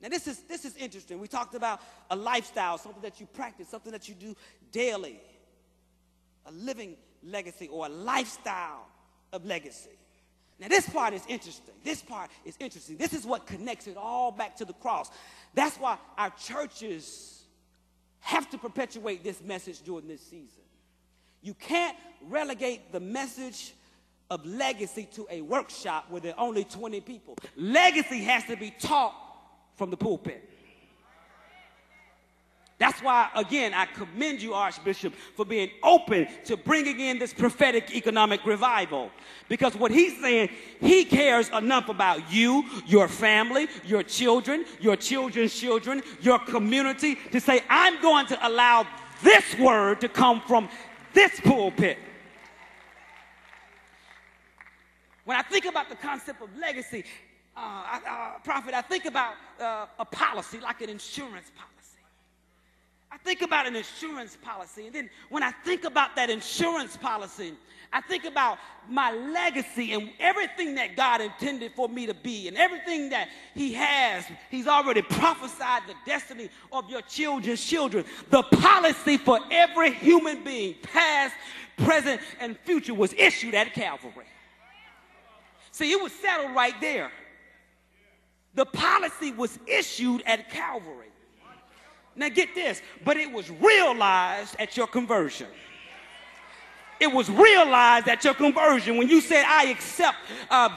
Now, this is interesting. We talked about a lifestyle, something that you practice, something that you do daily, a living legacy or a lifestyle of legacy. Now, this part is interesting. This part is interesting. This is what connects it all back to the cross. That's why our churches have to perpetuate this message during this season. You can't relegate the message of legacy to a workshop where there are only 20 people. Legacy has to be taught from the pulpit. That's why, again, I commend you, Archbishop, for being open to bringing in this prophetic economic revival. Because what he's saying, he cares enough about you, your family, your children, your children's children, your community, to say, I'm going to allow this word to come from this pulpit. When I think about the concept of legacy, Prophet, I think about a policy, like an insurance policy. I think about an insurance policy, and then when I think about that insurance policy, I think about my legacy and everything that God intended for me to be and everything that he has. He's already prophesied the destiny of your children's children. The policy for every human being, past, present, and future, was issued at Calvary. See, it was settled right there. The policy was issued at Calvary. Now get this, but it was realized at your conversion. It was realized at your conversion when you said, I accept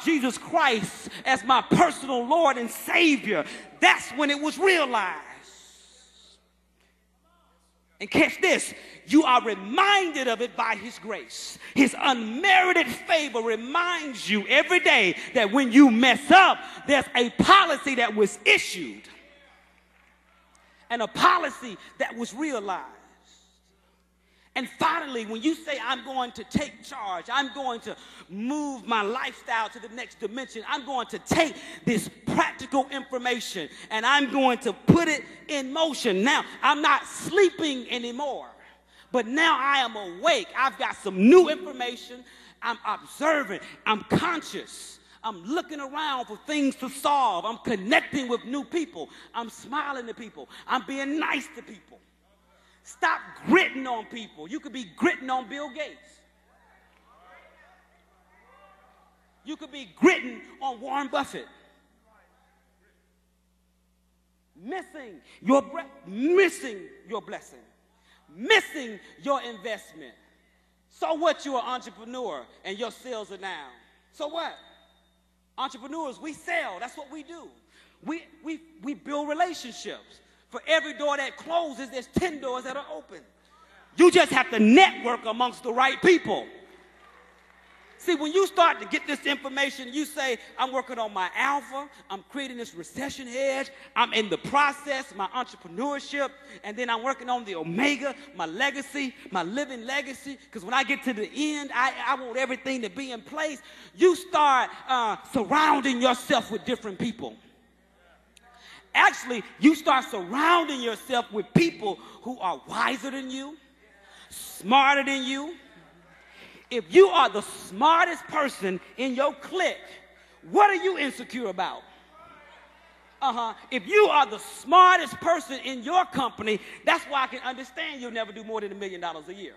Jesus Christ as my personal Lord and Savior. That's when it was realized. And catch this, you are reminded of it by his grace. His unmerited favor reminds you every day that when you mess up, there's a policy that was issued and a policy that was realized. And finally, when you say, I'm going to take charge, I'm going to move my lifestyle to the next dimension, I'm going to take this practical information and I'm going to put it in motion. Now, I'm not sleeping anymore, but now I am awake. I've got some new information. I'm observant. I'm conscious. I'm looking around for things to solve. I'm connecting with new people. I'm smiling to people. I'm being nice to people. Stop gritting on people. You could be gritting on Bill Gates. You could be gritting on Warren Buffett. Missing your blessing. Missing your investment. So what, you're an entrepreneur and your sales are down. So what? Entrepreneurs, we sell. That's what we do. We build relationships. For every door that closes, there's 10 doors that are open. You just have to network amongst the right people. See, when you start to get this information, you say, I'm working on my alpha, I'm creating this recession hedge, I'm in the process, my entrepreneurship, and then I'm working on the omega, my legacy, my living legacy, because when I get to the end, I want everything to be in place. You start surrounding yourself with different people. Actually, you start surrounding yourself with people who are wiser than you, smarter than you. If you are the smartest person in your clique, what are you insecure about? If you are the smartest person in your company, that's why I can understand you'll never do more than $1 million a year.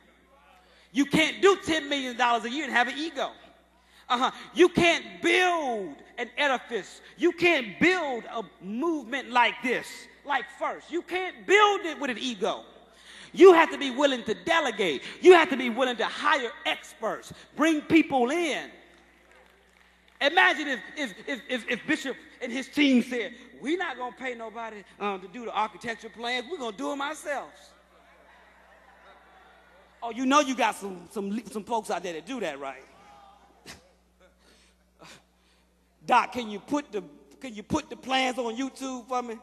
You can't do $10 million a year and have an ego. You can't build an edifice. You can't build a movement like this, like First. You can't build it with an ego. You have to be willing to delegate. You have to be willing to hire experts, bring people in. Imagine if Bishop and his team said, we're not going to pay nobody to do the architecture plans. We're going to do them ourselves. Oh, you know you got some folks out there that do that, right? Doc, can you put the plans on YouTube for me?